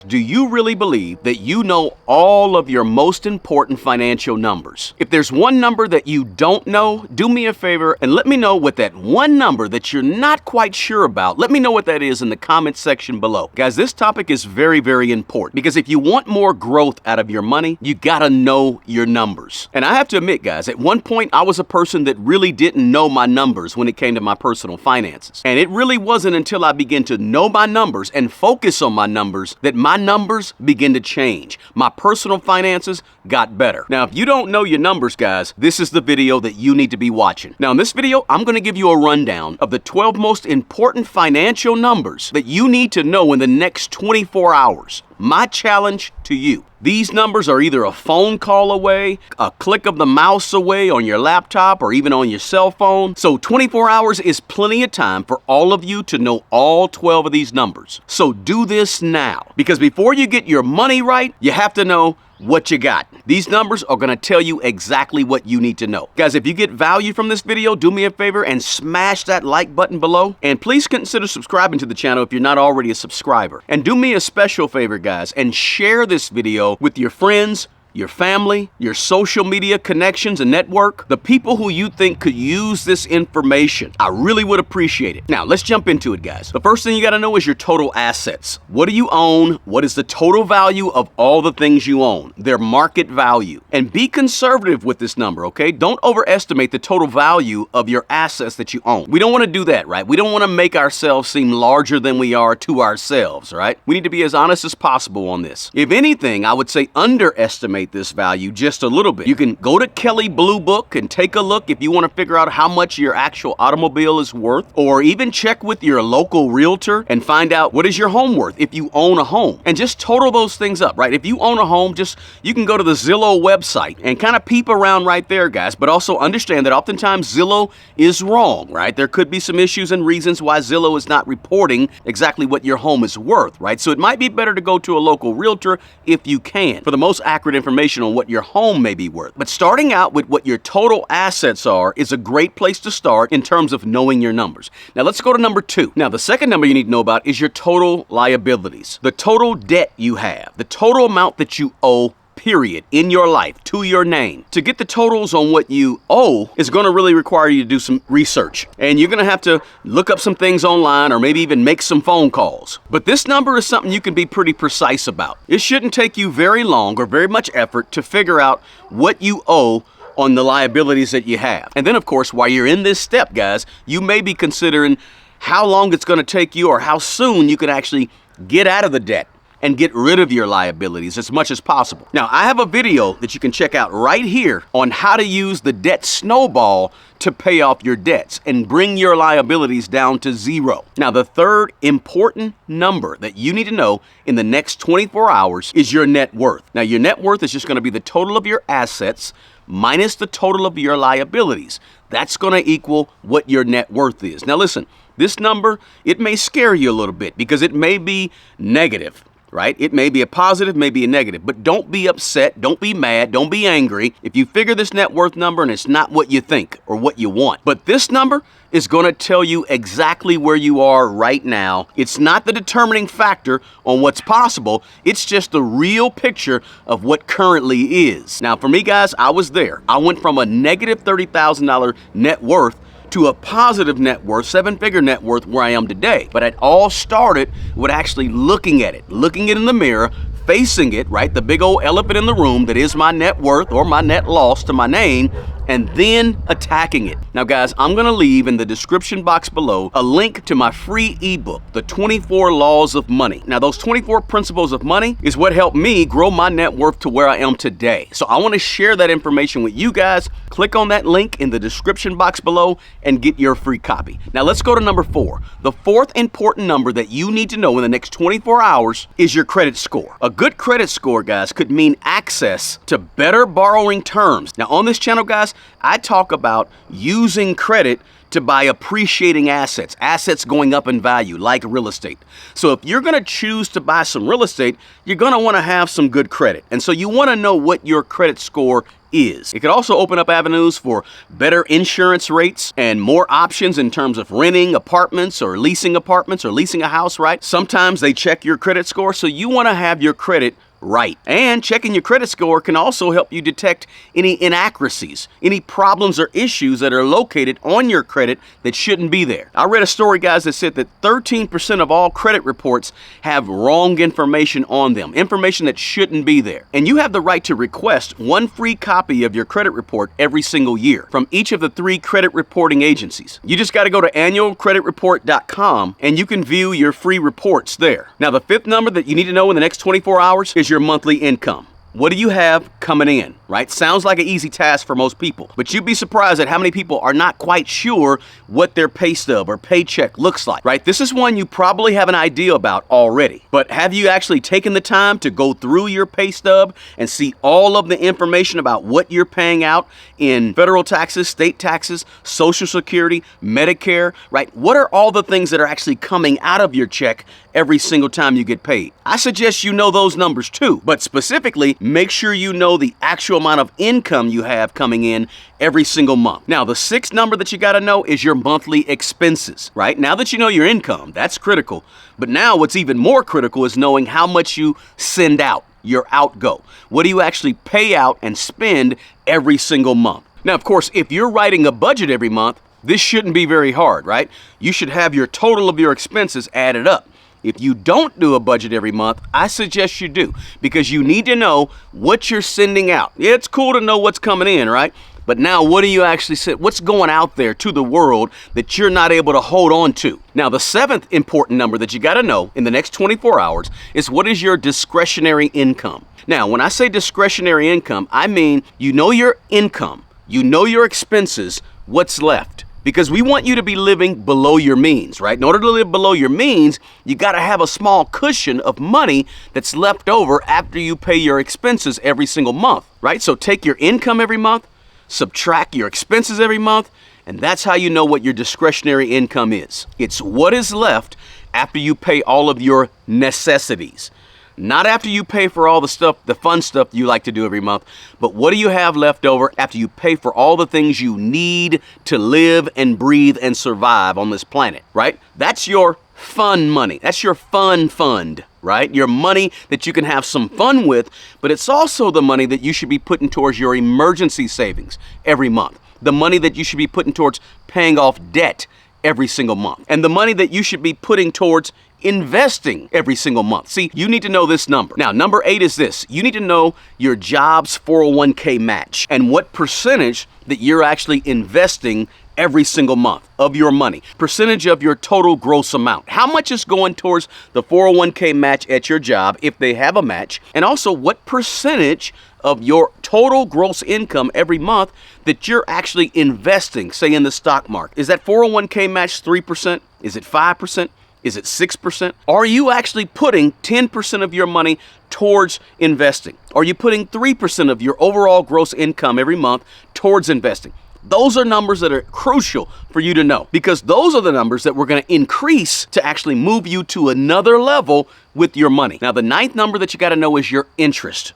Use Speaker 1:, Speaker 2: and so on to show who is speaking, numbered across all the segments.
Speaker 1: Do you really believe that you know all of your most important financial numbers? If there's one number that you don't know, do me a favor and let me know what that one number that you're not quite sure about, let me know what that is in the comments section below. Guys, this topic is very, very important because if you want more growth out of your money, you gotta know your numbers. And I have to admit, guys, at one point I was a person that really didn't know my numbers when it came to my personal finances. And it really wasn't until I began to know my numbers and focus on my numbers that my numbers begin to change. My personal finances got better. Now, if you don't know your numbers, guys, this is the video that you need to be watching. Now, in this video, I'm going to give you a rundown of the 12 most important financial numbers that you need to know in the next 24 hours. My challenge to you. These numbers are either a phone call away, a click of the mouse away on your laptop, or even on your cell phone. So 24 hours is plenty of time for all of you to know all 12 of these numbers. So do this now, because before you get your money right, you have to know what you got. These numbers are going to tell you exactly what you need to know. Guys, if you get value from this video, do me a favor and smash that like button below. And please consider subscribing to the channel if you're not already a subscriber. And do me a special favor, guys, and share this video with your friends, your family, your social media connections and network, the people who you think could use this information. I really would appreciate it. Now, let's jump into it, guys. The first thing you got to know is your total assets. What do you own? What is the total value of all the things you own? Their market value. And be conservative with this number, okay? Don't overestimate the total value of your assets that you own. We don't want to do that, right? We don't want to make ourselves seem larger than we are to ourselves, right? We need to be as honest as possible on this. If anything, I would say underestimate this value just a little bit. You can go to Kelley Blue Book and take a look if you want to figure out how much your actual automobile is worth, or even check with your local realtor and find out what is your home worth if you own a home, and just total those things up, right? If you own a home, you can go to the Zillow website and kind of peep around right there, guys, but also understand that oftentimes Zillow is wrong, right? There could be some issues and reasons why Zillow is not reporting exactly what your home is worth, right? So it might be better to go to a local realtor if you can for the most accurate information on what your home may be worth. But starting out with what your total assets are is a great place to start in terms of knowing your numbers. Now let's go to number 2. Now the second number you need to know about is your total liabilities, the total debt you have, the total amount that you owe, period, in your life, to your name. To get the totals on what you owe is going to really require you to do some research. And you're going to have to look up some things online or maybe even make some phone calls. But this number is something you can be pretty precise about. It shouldn't take you very long or very much effort to figure out what you owe on the liabilities that you have. And then, of course, while you're in this step, guys, you may be considering how long it's going to take you or how soon you can actually get out of the debt and get rid of your liabilities as much as possible. Now, I have a video that you can check out right here on how to use the debt snowball to pay off your debts and bring your liabilities down to zero. Now, the third important number that you need to know in the next 24 hours is your net worth. Now, your net worth is just going to be the total of your assets minus the total of your liabilities. That's going to equal what your net worth is. Now, listen, this number, it may scare you a little bit because it may be negative, right? It may be a positive, may be a negative, but don't be upset, don't be mad, don't be angry if you figure this net worth number and it's not what you think or what you want. But this number is going to tell you exactly where you are right now. It's not the determining factor on what's possible. It's just the real picture of what currently is. Now, for me, guys, I was there. I went from a negative $30,000 net worth to a positive net worth, 7-figure net worth where I am today. But it all started with actually looking at it in the mirror, facing it, right? The big old elephant in the room that is my net worth or my net loss to my name, and then attacking it. Now, guys, I'm going to leave in the description box below a link to my free ebook, The 24 Laws of Money. Now, those 24 principles of money is what helped me grow my net worth to where I am today. So I want to share that information with you guys. Click on that link in the description box below and get your free copy. Now, let's go to number 4. The fourth important number that you need to know in the next 24 hours is your credit score. A good credit score, guys, could mean access to better borrowing terms. Now, on this channel, guys, I talk about using credit to buy appreciating assets, assets going up in value like real estate. So if you're going to choose to buy some real estate, you're going to want to have some good credit. And so you want to know what your credit score is. It could also open up avenues for better insurance rates and more options in terms of renting apartments or leasing a house, right? Sometimes they check your credit score, so you want to have your credit right. And checking your credit score can also help you detect any inaccuracies, any problems or issues that are located on your credit that shouldn't be there. I read a story, guys, that said that 13% of all credit reports have wrong information on them, information that shouldn't be there. And you have the right to request one free copy of your credit report every single year from each of the 3 credit reporting agencies. You just got to go to annualcreditreport.com and you can view your free reports there. Now, the 5th number that you need to know in the next 24 hours is your monthly income. What do you have coming in, right? Sounds like an easy task for most people, but you'd be surprised at how many people are not quite sure what their pay stub or paycheck looks like, right? This is one you probably have an idea about already, but have you actually taken the time to go through your pay stub and see all of the information about what you're paying out in federal taxes, state taxes, Social Security, Medicare, right? What are all the things that are actually coming out of your check every single time you get paid? I suggest you know those numbers too, but specifically, make sure you know the actual amount of income you have coming in every single month. Now, the 6th number that you got to know is your monthly expenses, right? Now that you know your income, that's critical. But now what's even more critical is knowing how much you send out, your outgo. What do you actually pay out and spend every single month? Now, of course, if you're writing a budget every month, this shouldn't be very hard, right? You should have your total of your expenses added up. If you don't do a budget every month, I suggest you do, because you need to know what you're sending out. Yeah, it's cool to know what's coming in, right? But now what do you actually say? What's going out there to the world that you're not able to hold on to? Now, the 7th important number that you got to know in the next 24 hours is what is your discretionary income. Now, when I say discretionary income, I mean you know your income, you know your expenses, what's left. Because we want you to be living below your means, right? In order to live below your means, you got to have a small cushion of money that's left over after you pay your expenses every single month, right? So take your income every month, subtract your expenses every month, and that's how you know what your discretionary income is. It's what is left after you pay all of your necessities. Not after you pay for all the stuff, the fun stuff you like to do every month, but what do you have left over after you pay for all the things you need to live and breathe and survive on this planet, right? That's your fun money. That's your fun fund, right? Your money that you can have some fun with, but it's also the money that you should be putting towards your emergency savings every month. The money that you should be putting towards paying off debt every single month. And the money that you should be putting towards investing every single month. See, you need to know this number. Now, number 8 is this. You need to know your job's 401k match and what percentage that you're actually investing every single month of your money, percentage of your total gross amount. How much is going towards the 401k match at your job if they have a match? And also what percentage of your total gross income every month that you're actually investing, say in the stock market. Is that 401k match 3%? Is it 5%? Is it 6%? Are you actually putting 10% of your money towards investing? Are you putting 3% of your overall gross income every month towards investing? Those are numbers that are crucial for you to know, because those are the numbers that we're going to increase to actually move you to another level with your money. Now, the 9th number that you got to know is your interest.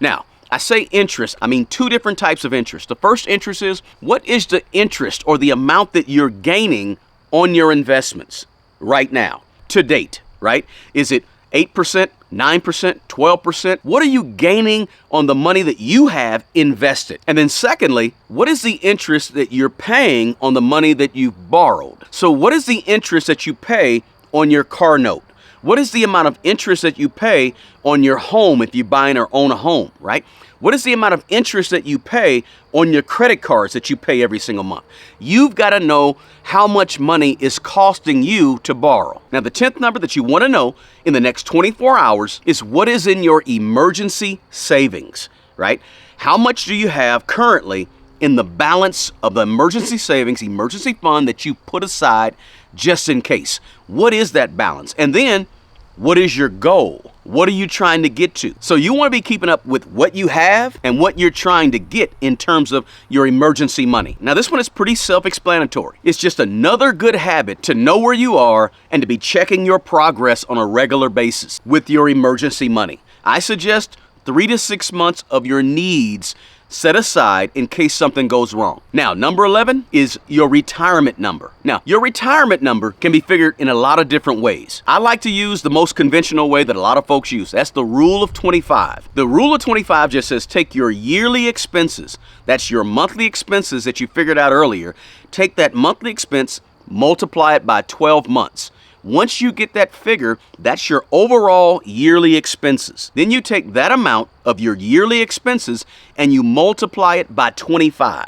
Speaker 1: Now, I say interest, I mean 2 different types of interest. The first interest is, what is the interest or the amount that you're gaining on your investments right now, to date, right? Is it 8%, 9%, 12%? What are you gaining on the money that you have invested? And then secondly, what is the interest that you're paying on the money that you've borrowed? So what is the interest that you pay on your car note? What is the amount of interest that you pay on your home if you buy or own a home, right? What is the amount of interest that you pay on your credit cards that you pay every single month? You've got to know how much money is costing you to borrow. Now, the 10th number that you want to know in the next 24 hours is what is in your emergency savings, right? How much do you have currently in the balance of the emergency savings, emergency fund that you put aside just in case? What is that balance? And then, what is your goal? What are you trying to get to? So you want to be keeping up with what you have and what you're trying to get in terms of your emergency money. Now, this one is pretty self-explanatory. It's just another good habit to know where you are and to be checking your progress on a regular basis with your emergency money. I suggest 3 to 6 months of your needs set aside in case something goes wrong. Now, number 11 is your retirement number. Now, your retirement number can be figured in a lot of different ways. I like to use the most conventional way that a lot of folks use. That's the rule of 25. The rule of 25 just says take your yearly expenses. That's your monthly expenses that you figured out earlier. Take that monthly expense, multiply it by 12 months. Once you get that figure, that's your overall yearly expenses. Then you take that amount of your yearly expenses and you multiply it by 25.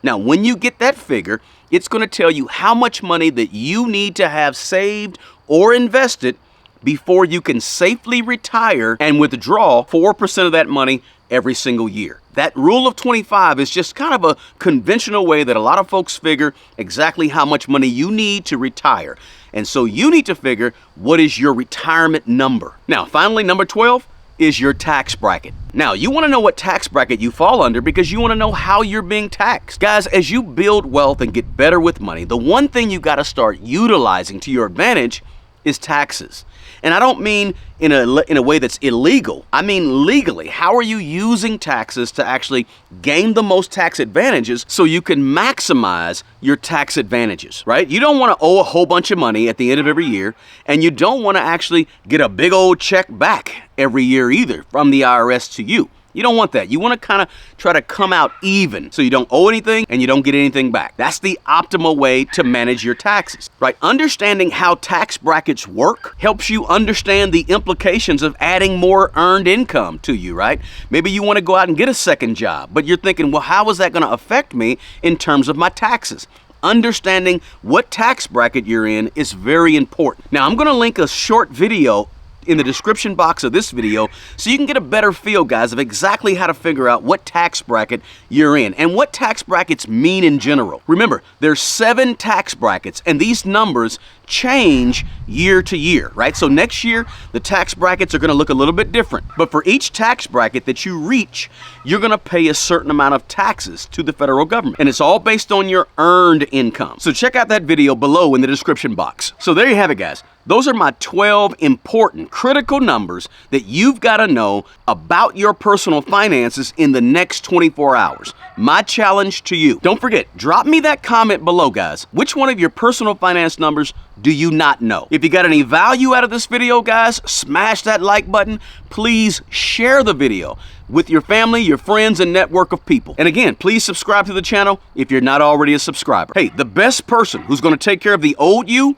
Speaker 1: Now, when you get that figure, it's going to tell you how much money that you need to have saved or invested before you can safely retire and withdraw 4% of that money every single year. That rule of 25 is just kind of a conventional way that a lot of folks figure exactly how much money you need to retire. And so you need to figure what is your retirement number. Now, finally, number 12 is your tax bracket. Now, you want to know what tax bracket you fall under because you want to know how you're being taxed. Guys, as you build wealth and get better with money, the one thing you got to start utilizing to your advantage is taxes. And I don't mean in a way that's illegal. I mean legally. How are you using taxes to actually gain the most tax advantages so you can maximize your tax advantages, right? You don't want to owe a whole bunch of money at the end of every year, and you don't want to actually get a big old check back every year either from the IRS to you. You don't want that. You want to kind of try to come out even so you don't owe anything and you don't get anything back. That's the optimal way to manage your taxes, right? Understanding how tax brackets work helps you understand the implications of adding more earned income to you, right? Maybe you want to go out and get a second job, but you're thinking, well, how is that going to affect me in terms of my taxes? Understanding what tax bracket you're in is very important. Now, I'm going to link a short video in the description box of this video so you can get a better feel, guys, of exactly how to figure out what tax bracket you're in and what tax brackets mean in general. Remember, there's 7 tax brackets and these numbers change year to year, right? So next year, the tax brackets are going to look a little bit different. But for each tax bracket that you reach, you're going to pay a certain amount of taxes to the federal government. And it's all based on your earned income. So check out that video below in the description box. So there you have it, guys. Those are my 12 important, critical numbers that you've got to know about your personal finances in the next 24 hours. My challenge to you. Don't forget, drop me that comment below, guys. Which one of your personal finance numbers do you not know? If you got any value out of this video, guys, smash that like button. Please share the video with your family, your friends, and network of people. And again, please subscribe to the channel if you're not already a subscriber. Hey, the best person who's going to take care of the old you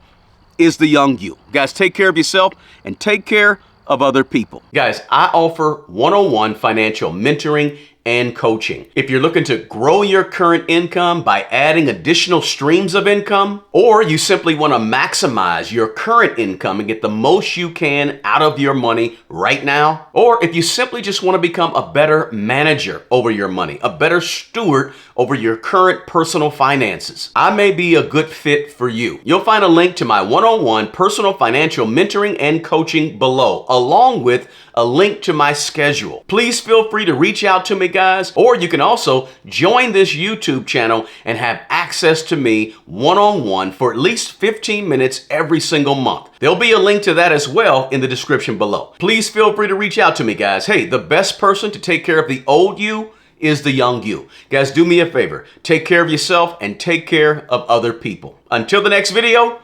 Speaker 1: is the young you. Guys, take care of yourself and take care of other people. Guys, I offer one-on-one financial mentoring and coaching. If you're looking to grow your current income by adding additional streams of income, or you simply want to maximize your current income and get the most you can out of your money right now, or if you simply just want to become a better manager over your money, a better steward over your current personal finances, I may be a good fit for you. You'll find a link to my one-on-one personal financial mentoring and coaching below, along with a link to my schedule. Please feel free to reach out to me, guys, or you can also join this YouTube channel and have access to me one-on-one for at least 15 minutes every single month. There'll be a link to that as well in the description below. Please feel free to reach out to me, guys. Hey, the best person to take care of the old you is the young you. Guys, do me a favor. Take care of yourself and take care of other people. Until the next video,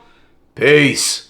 Speaker 1: peace.